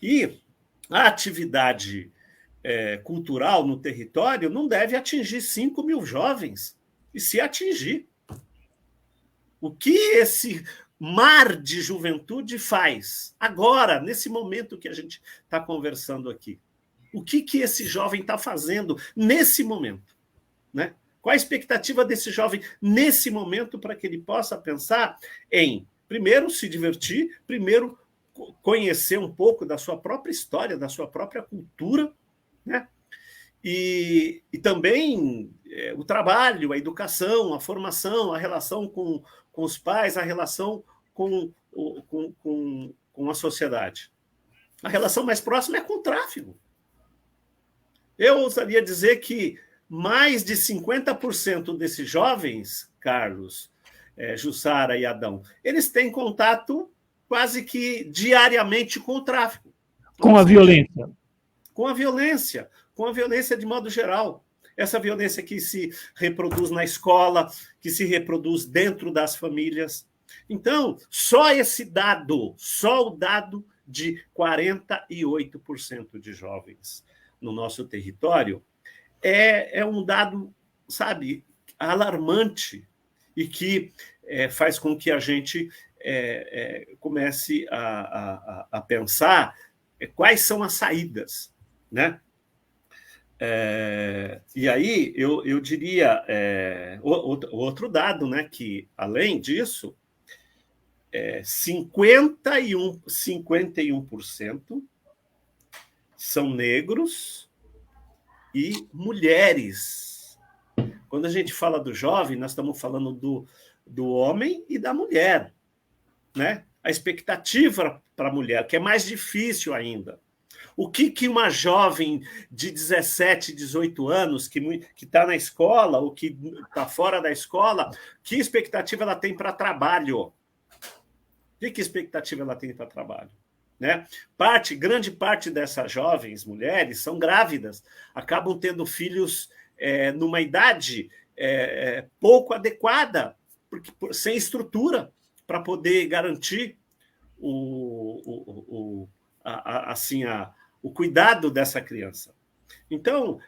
E a atividade cultural no território não deve atingir 5 mil jovens. E se atingir, o que esse mar de juventude faz agora, nesse momento que a gente está conversando aqui? O que esse jovem está fazendo nesse momento, né? Qual a expectativa desse jovem nesse momento para que ele possa pensar em, primeiro, se divertir, primeiro, conhecer um pouco da sua própria história, da sua própria cultura, né? E também o trabalho, a educação, a formação, a relação com os pais, a relação com a sociedade. A relação mais próxima é com o tráfico. Eu ousaria dizer que mais de 50% desses jovens, Carlos, Jussara e Adão, eles têm contato quase que diariamente com o tráfico. Com a violência. Com a violência de modo geral. Essa violência que se reproduz na escola, que se reproduz dentro das famílias. Então, só o dado de 48% de jovens no nosso território é um dado, sabe, alarmante e que faz com que a gente comece a pensar quais são as saídas, né? E aí eu diria outro dado, né, que, além disso, 51% são negros e mulheres. Quando a gente fala do jovem, nós estamos falando do homem e da mulher, né? A expectativa para a mulher, que é mais difícil ainda. O que uma jovem de 17, 18 anos, que está na escola ou que está fora da escola, que expectativa ela tem para trabalho? Que expectativa ela tem para trabalho? Né? Grande parte dessas jovens mulheres são grávidas, acabam tendo filhos numa idade pouco adequada, sem estrutura para poder garantir o cuidado dessa criança. Então,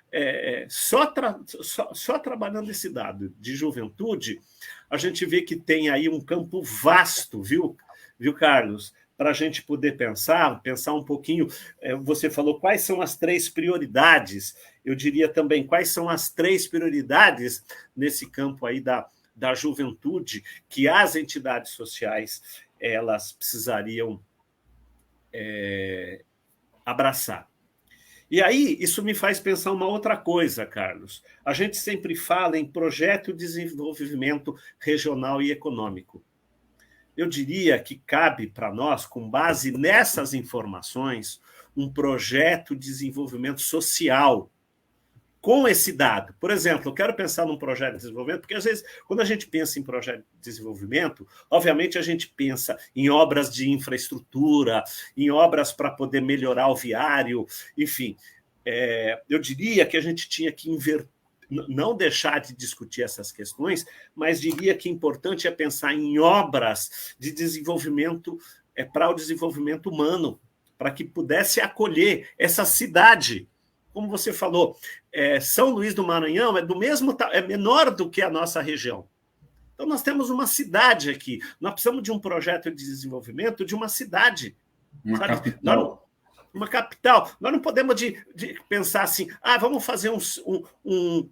só trabalhando esse dado de juventude, a gente vê que tem aí um campo vasto, viu, Carlos? Para a gente poder pensar um pouquinho. Você falou quais são as 3 prioridades. Eu diria também quais são as 3 prioridades nesse campo aí da juventude que as entidades sociais elas precisariam abraçar. E aí, isso me faz pensar uma outra coisa, Carlos. A gente sempre fala em projeto de desenvolvimento regional e econômico. Eu diria que cabe para nós, com base nessas informações, um projeto de desenvolvimento social com esse dado. Por exemplo, eu quero pensar num projeto de desenvolvimento, porque às vezes, quando a gente pensa em projeto de desenvolvimento, obviamente a gente pensa em obras de infraestrutura, em obras para poder melhorar o viário, enfim. Eu diria que a gente tinha que não deixar de discutir essas questões, mas diria que importante é pensar em obras de desenvolvimento para o desenvolvimento humano, para que pudesse acolher essa cidade. Como você falou, São Luís do Maranhão é menor do que a nossa região. Então, nós temos uma cidade aqui. Nós precisamos de um projeto de desenvolvimento de uma cidade. Uma capital. Uma capital. Nós não podemos pensar assim, vamos fazer um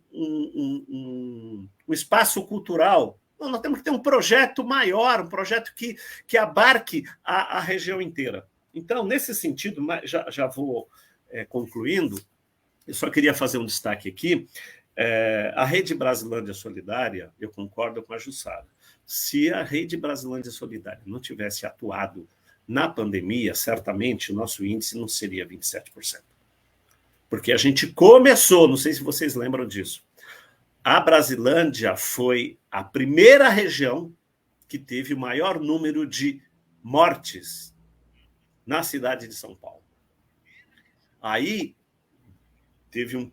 espaço cultural. Não, nós temos que ter um projeto maior, um projeto que abarque a região inteira. Então, nesse sentido, já vou concluindo, eu só queria fazer um destaque aqui. A Rede Brasilândia Solidária, eu concordo com a Jussara. Se a Rede Brasilândia Solidária não tivesse atuado na pandemia, certamente o nosso índice não seria 27%. Porque a gente começou, não sei se vocês lembram disso, a Brasilândia foi a primeira região que teve o maior número de mortes na cidade de São Paulo. Aí teve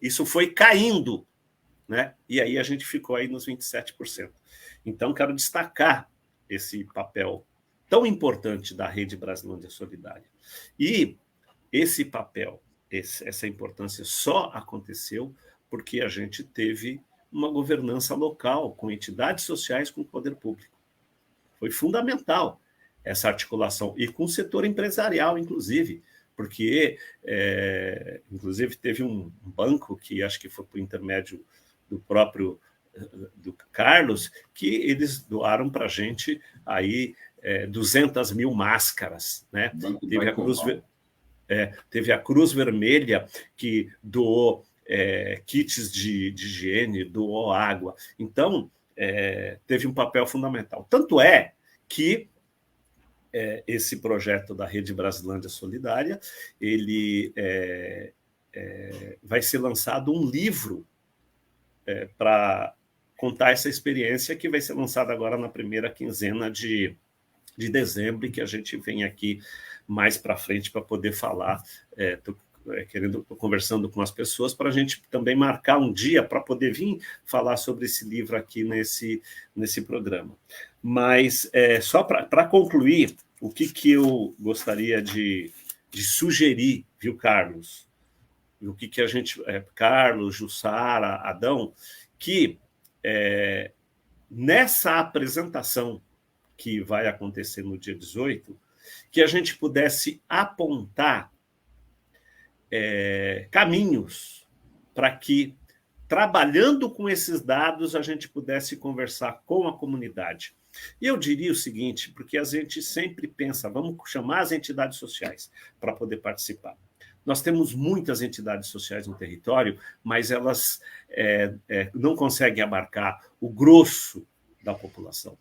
isso foi caindo, né? E aí a gente ficou aí nos 27%. Então, quero destacar esse papel tão importante da Rede Brasilândia Solidária. E esse papel, essa importância só aconteceu porque a gente teve uma governança local, com entidades sociais, com o poder público. Foi fundamental essa articulação, e com o setor empresarial, inclusive, porque, inclusive, teve um banco que acho que foi por intermédio do próprio do Carlos, que eles doaram para a gente aí 200 mil máscaras, né? Teve a Cruz Vermelha, que doou kits de higiene, doou água. Então, teve um papel fundamental. Tanto é que esse projeto da Rede Brasilândia Solidária, ele vai ser lançado um livro para contar essa experiência, que vai ser lançado agora na primeira quinzena de dezembro, que a gente vem aqui mais para frente para poder falar. Estou conversando com as pessoas para a gente também marcar um dia para poder vir falar sobre esse livro aqui nesse programa. Mas, só para concluir, o que eu gostaria de sugerir, viu, Carlos? O que a gente... Carlos, Jussara, Adão, que nessa apresentação que vai acontecer no dia 18, que a gente pudesse apontar caminhos para que, trabalhando com esses dados, a gente pudesse conversar com a comunidade. E eu diria o seguinte, porque a gente sempre pensa, vamos chamar as entidades sociais para poder participar. Nós temos muitas entidades sociais no território, mas elas não conseguem abarcar o grosso da população.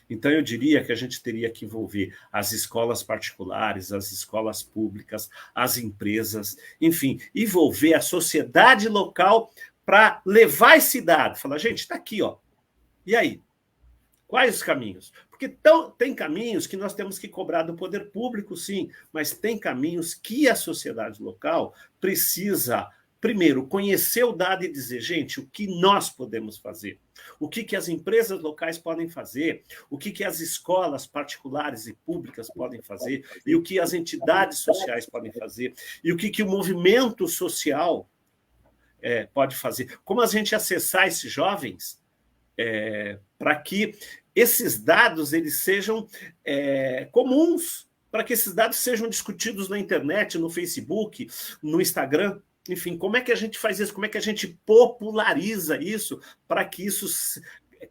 Então, eu diria que a gente teria que envolver as escolas particulares, as escolas públicas, as empresas, enfim, envolver a sociedade local para levar esse dado. Falar, gente, está aqui, ó. E aí? Quais os caminhos? Porque tem caminhos que nós temos que cobrar do poder público, sim, mas tem caminhos que a sociedade local precisa, primeiro, conhecer o dado e dizer, gente, o que nós podemos fazer? O que as empresas locais podem fazer? O que as escolas particulares e públicas podem fazer? E o que as entidades sociais podem fazer? E o que o movimento social pode fazer? Como a gente acessar esses jovens para que esses dados eles sejam comuns, para que esses dados sejam discutidos na internet, no Facebook, no Instagram. Enfim, como é que a gente faz isso? Como é que a gente populariza isso para que isso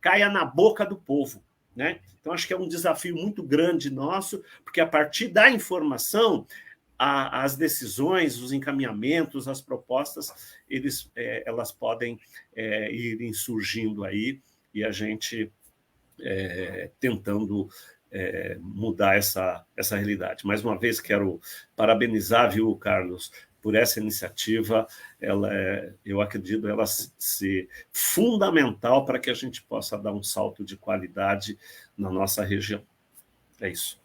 caia na boca do povo, né? Então, acho que é um desafio muito grande nosso, porque a partir da informação, as decisões, os encaminhamentos, as propostas, elas podem ir surgindo aí, e a gente tentando mudar essa realidade. Mais uma vez, quero parabenizar, viu, Carlos, por essa iniciativa. Eu acredito ela ser fundamental para que a gente possa dar um salto de qualidade na nossa região. É isso.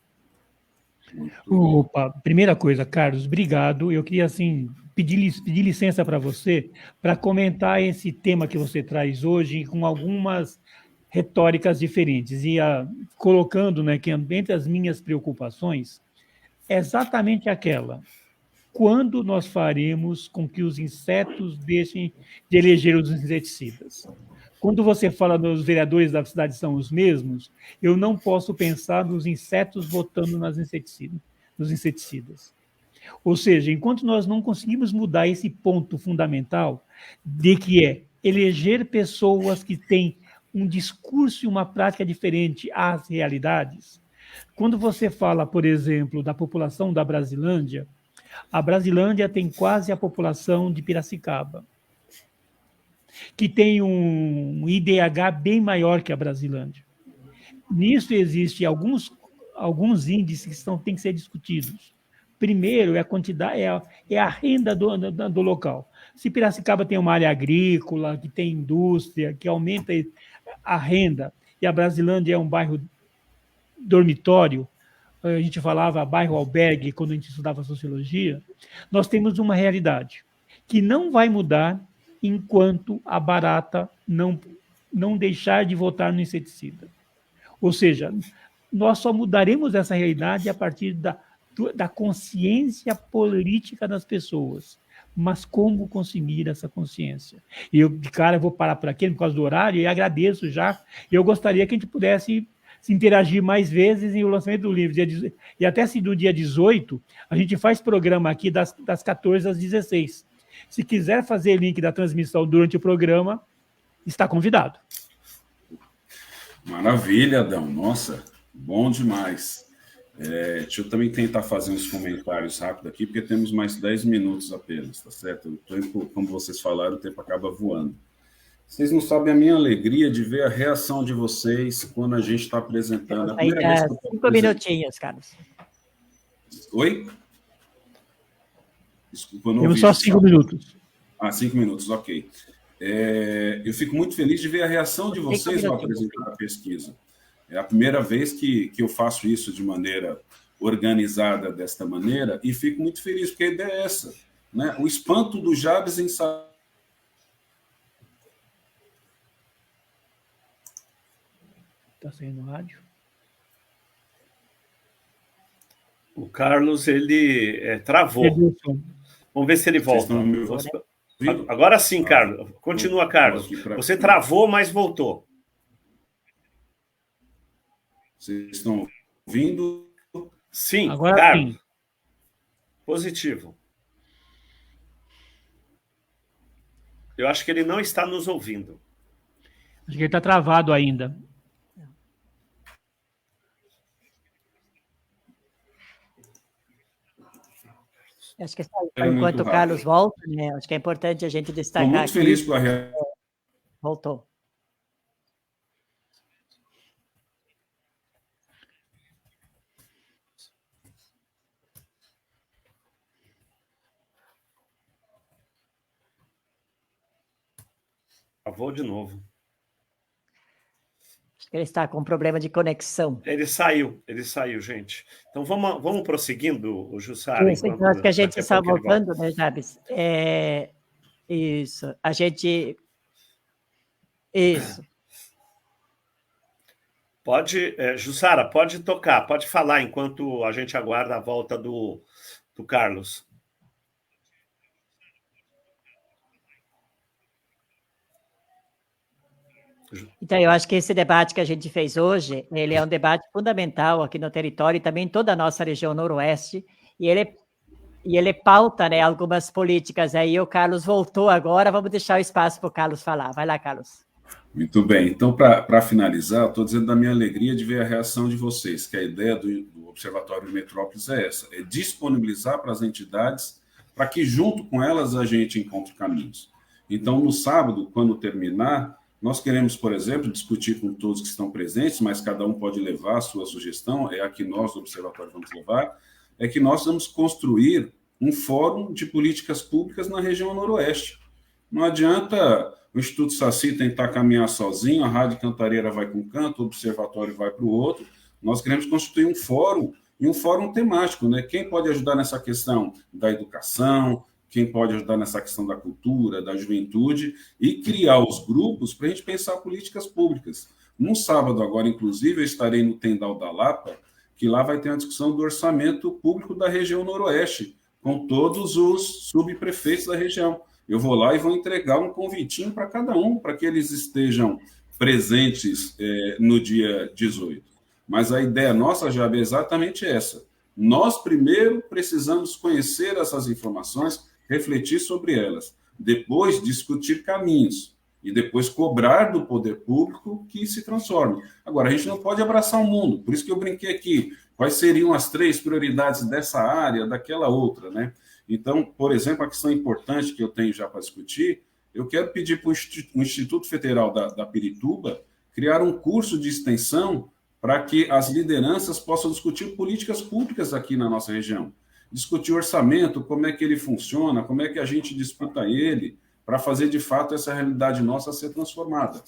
Opa, primeira coisa, Carlos, obrigado. Eu queria, assim, pedir licença para você para comentar esse tema que você traz hoje com algumas retóricas diferentes e colocando, né, que entre as minhas preocupações é exatamente aquela: quando nós faremos com que os insetos deixem de eleger os inseticidas? Quando você fala dos vereadores da cidade são os mesmos, eu não posso pensar nos insetos votando nos inseticidas. Ou seja, enquanto nós não conseguimos mudar esse ponto fundamental de que é eleger pessoas que têm um discurso e uma prática diferente às realidades. Quando você fala, por exemplo, da população da Brasilândia, a Brasilândia tem quase a população de Piracicaba, que tem um IDH bem maior que a Brasilândia. Nisso existem alguns índices que têm que ser discutidos. Primeiro, a quantidade, é a renda do local. Se Piracicaba tem uma área agrícola, que tem indústria, que aumenta a renda, e a Brasilândia é um bairro dormitório, a gente falava bairro albergue quando a gente estudava sociologia, nós temos uma realidade que não vai mudar enquanto a barata não deixar de votar no inseticida. Ou seja, nós só mudaremos essa realidade a partir da consciência política das pessoas. Mas como conseguir essa consciência? E eu, de cara, vou parar por aqui por causa do horário e agradeço já. Eu gostaria que a gente pudesse se interagir mais vezes em o lançamento do livro. E até se no dia 18, a gente faz programa aqui das 14 às 16. Se quiser fazer link da transmissão durante o programa, está convidado. Maravilha, Adão. Nossa, bom demais. Deixa eu também tentar fazer uns comentários rápidos aqui, porque temos mais 10 minutos apenas, tá certo? O tempo, como vocês falaram, o tempo acaba voando. Vocês não sabem a minha alegria de ver a reação de vocês quando a gente está apresentando. A primeira vez que eu 5 minutinhos, Carlos. Oi? Desculpa, não temos ouvi. só 5 minutos. 5 minutos, ok. Eu fico muito feliz de ver a reação de vocês ao apresentar a pesquisa. É a primeira vez que eu faço isso de maneira organizada, desta maneira, e fico muito feliz, porque a ideia é essa, né? O espanto do Jabes em saber. Está saindo no rádio? O Carlos, ele travou. Vamos ver se ele volta. Agora sim, Carlos. Continua, Carlos. Você travou, mas voltou. Vocês estão ouvindo? Sim, agora Carlos. sim. Positivo. Eu acho que ele não está nos ouvindo. Acho que ele está travado ainda. Acho que enquanto o Carlos volta, né? Acho que é importante a gente destacar aqui. Estou muito feliz com a reação. Voltou. Travou de novo. Acho que ele está com problema de conexão. Ele saiu, gente. Então vamos prosseguindo, o Jussara. Isso, então, acho que a gente está voltando, né, Jabes? Isso, a gente... Isso. Pode, Jussara, pode tocar, pode falar enquanto a gente aguarda a volta do Carlos. Então, eu acho que esse debate que a gente fez hoje, ele é um debate fundamental aqui no território e também em toda a nossa região noroeste, e ele pauta, né, algumas políticas. Aí o Carlos voltou agora, vamos deixar o espaço para o Carlos falar. Vai lá, Carlos. Muito bem. Então, para finalizar, estou dizendo da minha alegria de ver a reação de vocês, que a ideia do Observatório de Metrópoles é essa, é disponibilizar para as entidades, para que junto com elas a gente encontre caminhos. Então, no sábado, quando terminar, nós queremos, por exemplo, discutir com todos que estão presentes, mas cada um pode levar a sua sugestão, é a que nós do Observatório vamos levar, é que nós vamos construir um fórum de políticas públicas na região noroeste. Não adianta o Instituto Saci tentar caminhar sozinho, a Rádio Cantareira vai para um canto, o Observatório vai para o outro. Nós queremos constituir um fórum, e um fórum temático, né? Quem pode ajudar nessa questão da educação, quem pode ajudar nessa questão da cultura, da juventude, e criar os grupos para a gente pensar políticas públicas. No sábado, agora, inclusive, eu estarei no Tendal da Lapa, que lá vai ter uma discussão do orçamento público da região noroeste, com todos os subprefeitos da região. Eu vou lá e vou entregar um convitinho para cada um, para que eles estejam presentes no dia 18. Mas a ideia nossa, Jabe, é exatamente essa. Nós, primeiro, precisamos conhecer essas informações, refletir sobre elas, depois discutir caminhos e depois cobrar do poder público que se transforme. Agora, a gente não pode abraçar o mundo, por isso que eu brinquei aqui, quais seriam as 3 prioridades dessa área, daquela outra, né? Então, por exemplo, a questão importante que eu tenho já para discutir, eu quero pedir para o Instituto Federal da Pirituba criar um curso de extensão para que as lideranças possam discutir políticas públicas aqui na nossa região. Discutir orçamento, como é que ele funciona, como é que a gente disputa ele, para fazer, de fato, essa realidade nossa ser transformada.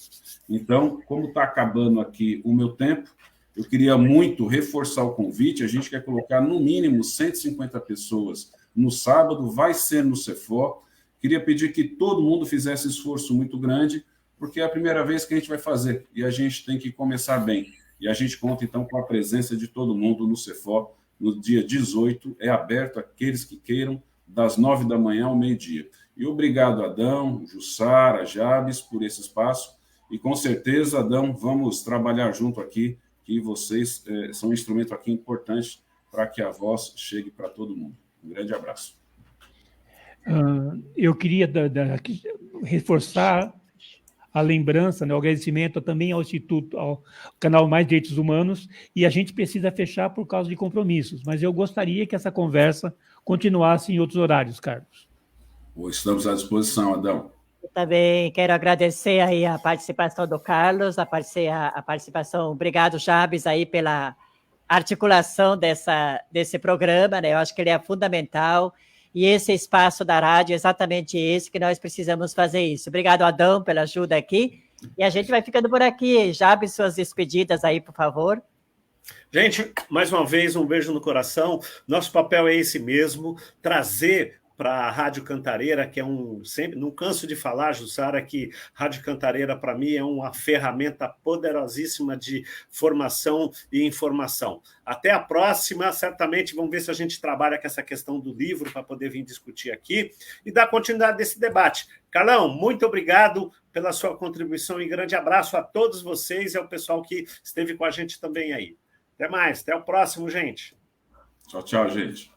Então, como está acabando aqui o meu tempo, eu queria muito reforçar o convite, a gente quer colocar, no mínimo, 150 pessoas no sábado, vai ser no Cefor. Queria pedir que todo mundo fizesse esforço muito grande, porque é a primeira vez que a gente vai fazer, e a gente tem que começar bem. E a gente conta, então, com a presença de todo mundo no Cefor, no dia 18, é aberto àqueles que queiram, das 9 da manhã ao meio-dia. E obrigado, Adão, Jussara, Jabes, por esse espaço. E com certeza, Adão, vamos trabalhar junto aqui, que vocês são um instrumento aqui importante para que a voz chegue para todo mundo. Um grande abraço. Eu queria reforçar a lembrança, né, o agradecimento também ao Instituto, ao Canal Mais Direitos Humanos, e a gente precisa fechar por causa de compromissos, mas eu gostaria que essa conversa continuasse em outros horários, Carlos. Estamos à disposição, Adão. Eu também quero agradecer aí a participação do Carlos, a participação, obrigado, Jabes, aí pela articulação desse programa, né? Eu acho que ele é fundamental, e esse espaço da rádio é exatamente esse que nós precisamos fazer isso. Obrigado, Adão, pela ajuda aqui. E a gente vai ficando por aqui. Jabes, suas despedidas aí, por favor. Gente, mais uma vez, um beijo no coração. Nosso papel é esse mesmo, trazer para a Rádio Cantareira, que é sempre não canso de falar, Jussara, que Rádio Cantareira, para mim, é uma ferramenta poderosíssima de formação e informação. Até a próxima, certamente vamos ver se a gente trabalha com essa questão do livro para poder vir discutir aqui e dar continuidade desse debate. Carlão, muito obrigado pela sua contribuição e grande abraço a todos vocês e ao pessoal que esteve com a gente também aí. Até mais, até o próximo, gente. Tchau, tchau, gente.